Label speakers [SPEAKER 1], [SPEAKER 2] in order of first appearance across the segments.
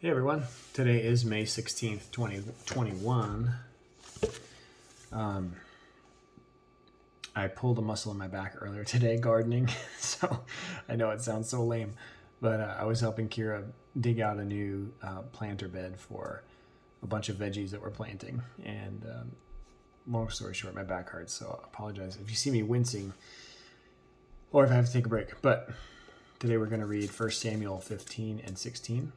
[SPEAKER 1] Hey everyone, today is May 16th, 2021. I pulled a muscle in my back earlier today gardening, so I know it sounds so lame, but I was helping Kira dig out a new planter bed for a bunch of veggies that we're planting, and long story short, my back hurts, so I apologize if you see me wincing or if I have to take a break. But today we're going to read 1 Samuel 15 and 16.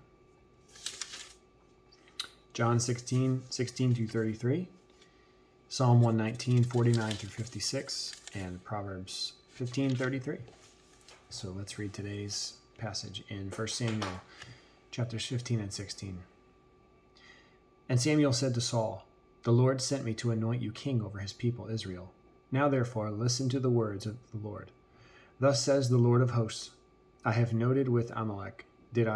[SPEAKER 1] John 16 through 33, Psalm 119, 49 through 56, and Proverbs 15:33. So let's read today's passage in 1 Samuel chapters 15 and 16. And Samuel said to Saul, "The Lord sent me to anoint you king over his people Israel. Now therefore listen to the words of the Lord. Thus says the Lord of hosts, I have noted what Amalek did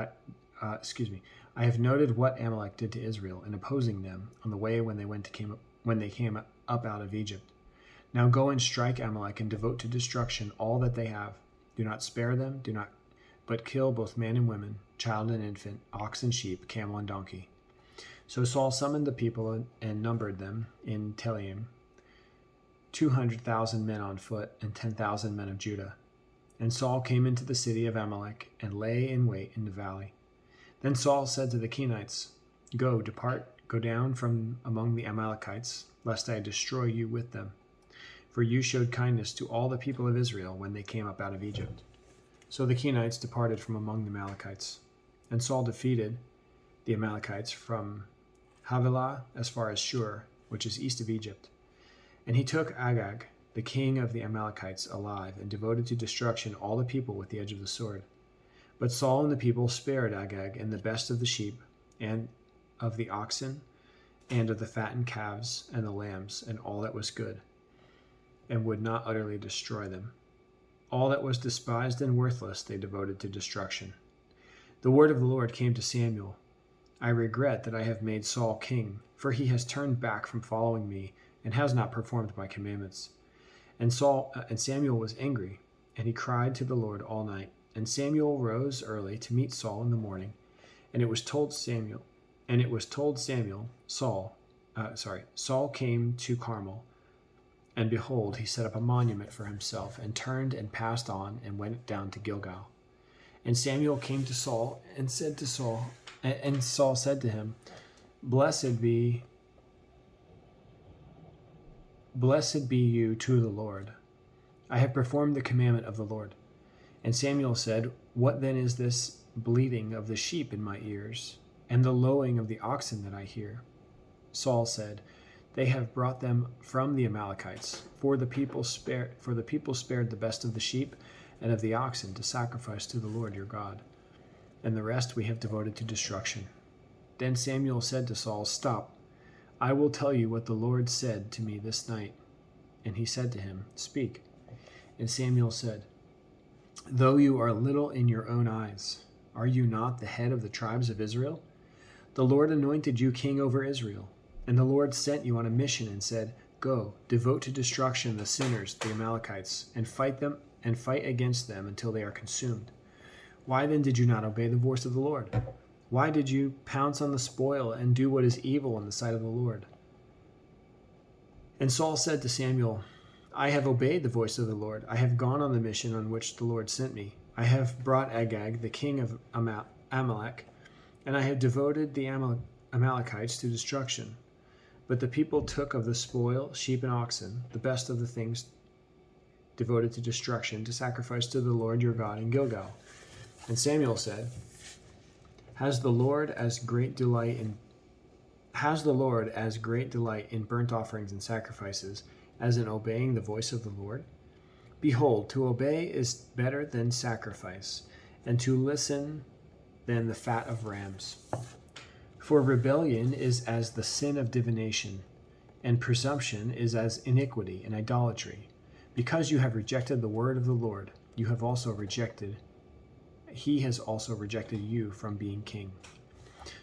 [SPEAKER 1] to Israel in opposing them on the way when they came up out of Egypt. Now go and strike Amalek and devote to destruction all that they have. Do not spare them, but kill both man and woman, child and infant, ox and sheep, camel and donkey." So Saul summoned the people and numbered them in Telaim, 200,000 men on foot and 10,000 men of Judah. And Saul came into the city of Amalek and lay in wait in the valley. Then Saul said to the Kenites, "Go down from among the Amalekites, lest I destroy you with them. For you showed kindness to all the people of Israel when they came up out of Egypt." So the Kenites departed from among the Amalekites. And Saul defeated the Amalekites from Havilah as far as Shur, which is east of Egypt. And he took Agag, the king of the Amalekites, alive, and devoted to destruction all the people with the edge of the sword. But Saul and the people spared Agag and the best of the sheep, and of the oxen, and of the fattened calves and the lambs, and all that was good, and would not utterly destroy them. All that was despised and worthless they devoted to destruction. The word of the Lord came to Samuel. "I regret that I have made Saul king, for he has turned back from following me, and has not performed my commandments." And Samuel was angry, and he cried to the Lord all night. And Samuel rose early to meet Saul in the morning, and it was told Saul came to Carmel, and behold, he set up a monument for himself, and turned and passed on, and went down to Gilgal. And Samuel came to Saul, and Saul said to him, Blessed be you to the Lord. I have performed the commandment of the Lord." And Samuel said, "What then is this bleating of the sheep in my ears, and the lowing of the oxen that I hear?" Saul said, "They have brought them from the Amalekites, for the people spared the best of the sheep and of the oxen to sacrifice to the Lord your God, and the rest we have devoted to destruction." Then Samuel said to Saul, "Stop, I will tell you what the Lord said to me this night." And he said to him, "Speak." And Samuel said, "Though you are little in your own eyes, are you not the head of the tribes of Israel? The Lord anointed you king over Israel, and the Lord sent you on a mission and said, 'Go, devote to destruction the sinners, the Amalekites, and fight against them until they are consumed.' Why then did you not obey the voice of the Lord? Why did you pounce on the spoil and do what is evil in the sight of the Lord?" And Saul said to Samuel, "I have obeyed the voice of the Lord. I have gone on the mission on which the Lord sent me. I have brought Agag, the king of Amalek, and I have devoted the Amalekites to destruction. But the people took of the spoil, sheep and oxen, the best of the things devoted to destruction, to sacrifice to the Lord your God in Gilgal." And Samuel said, Has the Lord as great delight in burnt offerings and sacrifices as in obeying the voice of the Lord? Behold, to obey is better than sacrifice, and to listen than the fat of rams. For rebellion is as the sin of divination, and presumption is as iniquity and idolatry. Because you have rejected the word of the Lord, he has also rejected you from being king.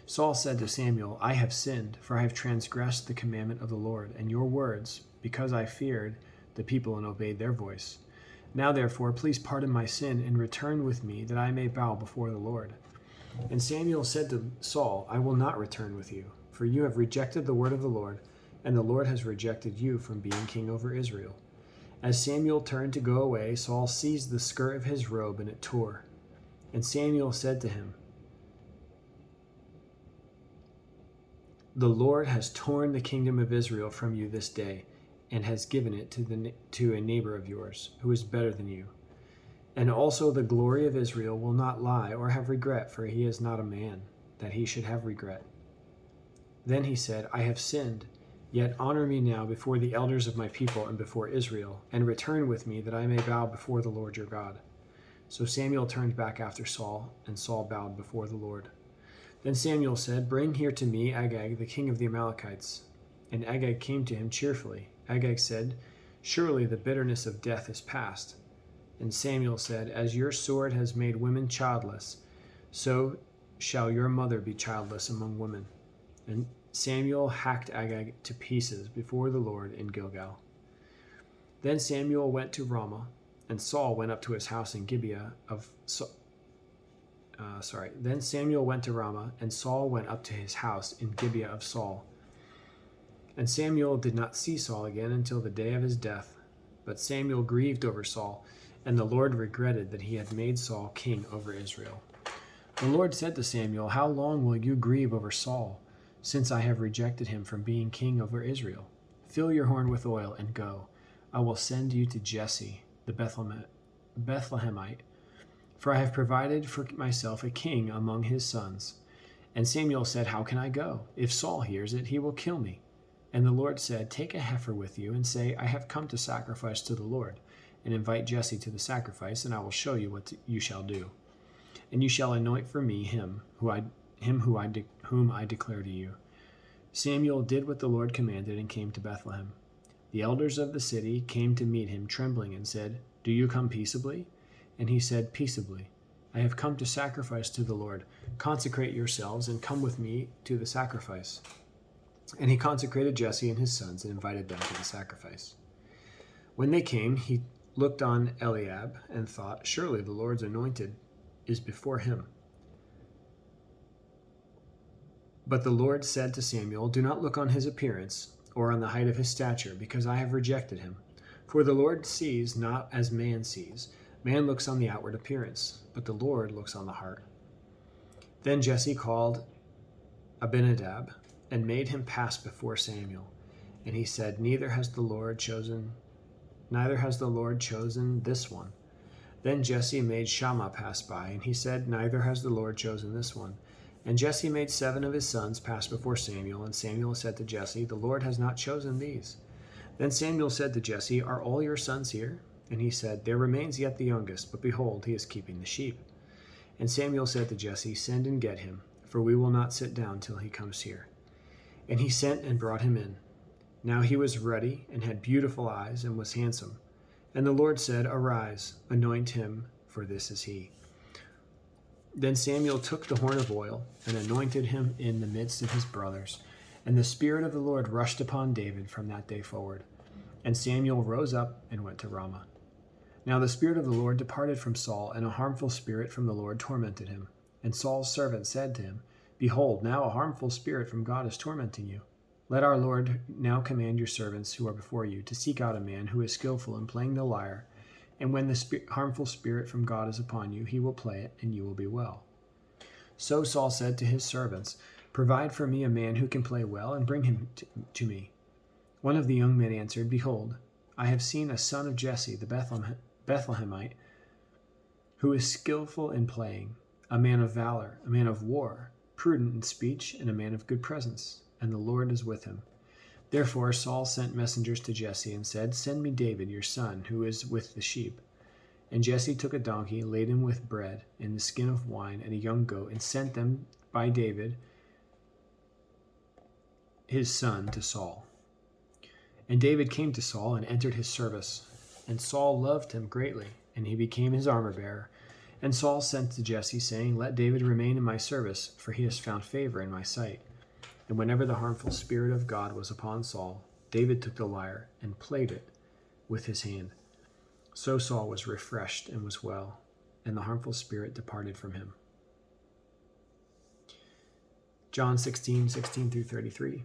[SPEAKER 1] Saul said to Samuel, "I have sinned, for I have transgressed the commandment of the Lord and your words, because I feared the people and obeyed their voice. Now therefore, please pardon my sin and return with me, that I may bow before the Lord." And Samuel said to Saul, I will not return with you, for you have rejected the word of the Lord, and the Lord has rejected you from being king over Israel. As Samuel turned to go away, Saul seized the skirt of his robe, and it tore. And Samuel said to him, The Lord has torn the kingdom of Israel from you this day, and has given it to a neighbor of yours, who is better than you. And also the glory of Israel will not lie or have regret, for he is not a man, that he should have regret. Then he said, I have sinned, yet honor me now before the elders of my people and before Israel, and return with me, that I may bow before the Lord your God. So Samuel turned back after Saul, and Saul bowed before the Lord. Then Samuel said, Bring here to me Agag, the king of the Amalekites. And Agag came to him cheerfully. Agag said, Surely the bitterness of death is past. And Samuel said, As your sword has made women childless, so shall your mother be childless among women. And Samuel hacked Agag to pieces before the Lord in Gilgal. Then Samuel went to Ramah, and Saul went up to his house in Gibeah of Then Samuel went to Ramah, and Saul went up to his house in Gibeah of Saul. And Samuel did not see Saul again until the day of his death. But Samuel grieved over Saul, and the Lord regretted that he had made Saul king over Israel. The Lord said to Samuel, How long will you grieve over Saul, since I have rejected him from being king over Israel? Fill your horn with oil and go. I will send you to Jesse, the Bethlehemite, for I have provided for myself a king among his sons. And Samuel said, How can I go? If Saul hears it, he will kill me. And the Lord said, Take a heifer with you, and say, I have come to sacrifice to the Lord. And invite Jesse to the sacrifice, and I will show you what you shall do. And you shall anoint for me him whom I declare to you. Samuel did what the Lord commanded and came to Bethlehem. The elders of the city came to meet him trembling and said, Do you come peaceably? And he said, Peaceably. I have come to sacrifice to the Lord. Consecrate yourselves and come with me to the sacrifice. And he consecrated Jesse and his sons and invited them to the sacrifice. When they came, he looked on Eliab and thought, Surely the Lord's anointed is before him. But the Lord said to Samuel, Do not look on his appearance or on the height of his stature, because I have rejected him. For the Lord sees not as man sees. Man looks on the outward appearance, but the Lord looks on the heart. Then Jesse called Abinadab and made him pass before Samuel. And he said, Neither has the Lord chosen this one. Then Jesse made Shammah pass by, and he said, Neither has the Lord chosen this one. And Jesse made 7 of his sons pass before Samuel, and Samuel said to Jesse, The Lord has not chosen these. Then Samuel said to Jesse, Are all your sons here? And he said, There remains yet the youngest, but behold, he is keeping the sheep. And Samuel said to Jesse, Send and get him, for we will not sit down till he comes here. And he sent and brought him in. Now he was ruddy, and had beautiful eyes, and was handsome. And the Lord said, Arise, anoint him, for this is he. Then Samuel took the horn of oil, and anointed him in the midst of his brothers. And the Spirit of the Lord rushed upon David from that day forward. And Samuel rose up and went to Ramah. Now the Spirit of the Lord departed from Saul, and a harmful spirit from the Lord tormented him. And Saul's servant said to him, Behold, now a harmful spirit from God is tormenting you. Let our Lord now command your servants who are before you to seek out a man who is skillful in playing the lyre, and when the harmful spirit from God is upon you, he will play it, and you will be well. So Saul said to his servants, Provide for me a man who can play well, and bring him to me. One of the young men answered, Behold, I have seen a son of Jesse the Bethlehemite, who is skillful in playing, a man of valor, a man of war, prudent in speech, and a man of good presence, and the Lord is with him. Therefore Saul sent messengers to Jesse and said, Send me David, your son, who is with the sheep. And Jesse took a donkey laden with bread and the skin of wine and a young goat, and sent them by David, his son, to Saul. And David came to Saul and entered his service. And Saul loved him greatly, and he became his armor-bearer. And Saul sent to Jesse, saying, Let David remain in my service, for he has found favor in my sight. And whenever the harmful spirit of God was upon Saul, David took the lyre and played it with his hand. So Saul was refreshed and was well, and the harmful spirit departed from him. John 16:16 through 33.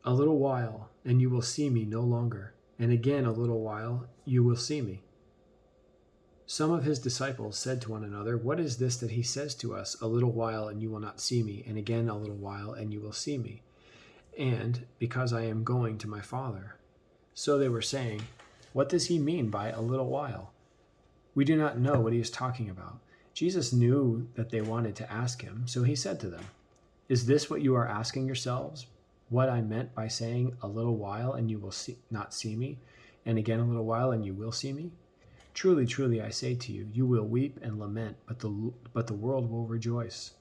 [SPEAKER 1] A little while, and you will see me no longer, and again a little while, you will see me. Some of his disciples said to one another, "What is this that he says to us, a little while, and you will not see me, and again a little while, and you will see me? And because I am going to my Father." So they were saying, "What does he mean by a little while? We do not know what he is talking about." Jesus knew that they wanted to ask him, so he said to them, "Is this what you are asking yourselves? What I meant by saying a little while and you will not see me, and again a little while and you will see me? Truly, truly, I say to you, you will weep and lament, but the world will rejoice.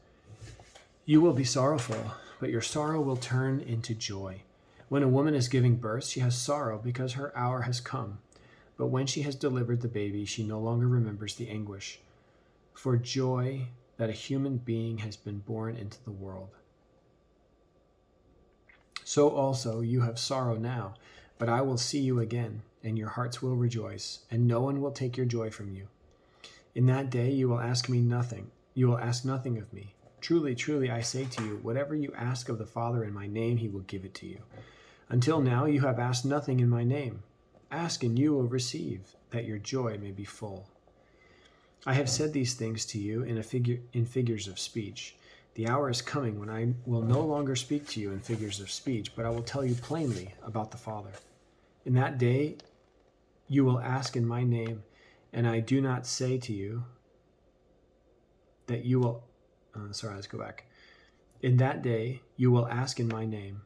[SPEAKER 1] You will be sorrowful, but your sorrow will turn into joy. When a woman is giving birth, she has sorrow because her hour has come. But when she has delivered the baby, she no longer remembers the anguish for joy that a human being has been born into the world. So also you have sorrow now, but I will see you again, and your hearts will rejoice, and no one will take your joy from you. In that day you will ask me nothing. You will ask nothing of me. Truly, truly, I say to you, whatever you ask of the Father in my name, he will give it to you. Until now you have asked nothing in my name. Ask and you will receive, that your joy may be full. I have said these things to you in figures of speech. The hour is coming when I will no longer speak to you in figures of speech, but I will tell you plainly about the Father. In that day you will ask in my name, and I do not say to you that you will... In that day you will ask in my name,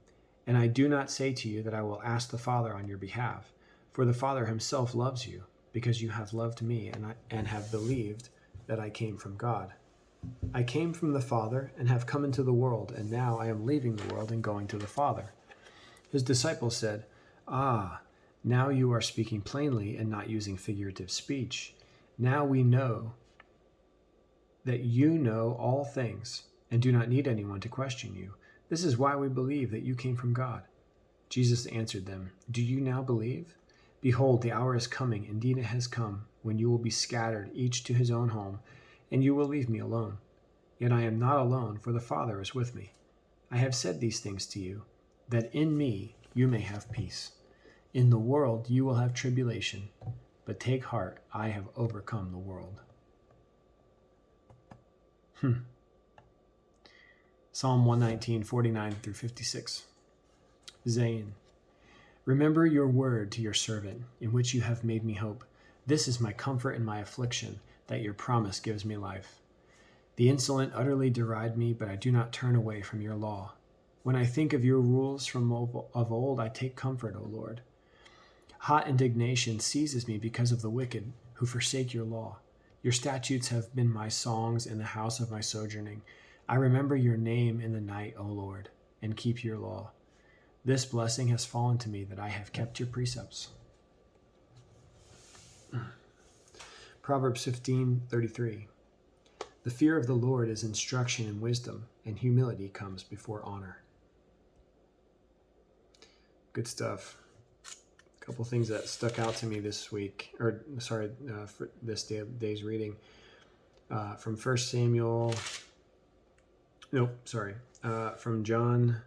[SPEAKER 1] and I do not say to you that I will ask the Father on your behalf, for the Father himself loves you, because you have loved me and have believed that I came from God. I came from the Father and have come into the world, and now I am leaving the world and going to the Father." His disciples said, "Ah, now you are speaking plainly and not using figurative speech. Now we know that you know all things and do not need anyone to question you. This is why we believe that you came from God." Jesus answered them, "Do you now believe? Behold, the hour is coming, indeed it has come, when you will be scattered, each to his own home, and you will leave me alone. Yet I am not alone, for the Father is with me. I have said these things to you, that in me you may have peace. In the world you will have tribulation, but take heart, I have overcome the world." Psalm 119, 49 through 56. Zayin. Remember your word to your servant, in which you have made me hope. This is my comfort in my affliction, that your promise gives me life. The insolent utterly deride me, but I do not turn away from your law. When I think of your rules from of old, I take comfort, O Lord. Hot indignation seizes me because of the wicked, who forsake your law. Your statutes have been my songs in the house of my sojourning. I remember your name in the night, O Lord, and keep your law. This blessing has fallen to me, that I have kept your precepts. Proverbs 15:33. The fear of the Lord is instruction and wisdom, and humility comes before honor. Good stuff. A couple things that stuck out to me this week, for this day's reading. From 1 Samuel, from John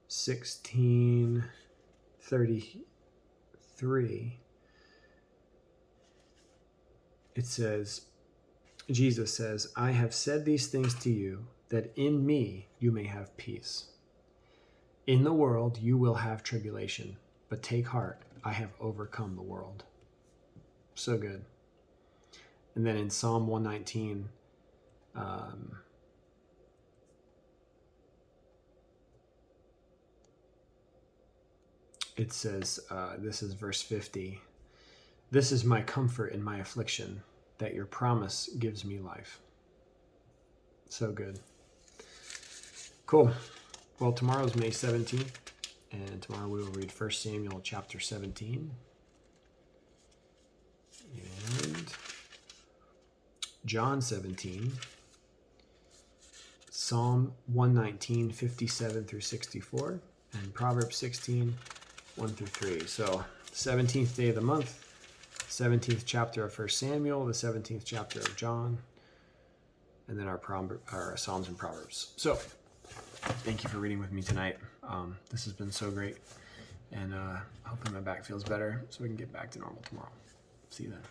[SPEAKER 1] 16:33. It says, Jesus says, "I have said these things to you, that in me you may have peace. In the world you will have tribulation, but take heart, I have overcome the world." So good. And then in Psalm 119, it says, this is verse 50, "This is my comfort in my affliction, that your promise gives me life." So good. Cool. Well, tomorrow's May 17th, and tomorrow we will read 1 Samuel chapter 17 and John 17, Psalm 119, 57 through 64, and Proverbs 16, 1 through 3. So, 17th day of the month, 17th chapter of 1 Samuel, the 17th chapter of John. and then our Psalms and Proverbs. So thank you for reading with me tonight. This has been so great, and hopefully my back feels better so we can get back to normal tomorrow. See you then.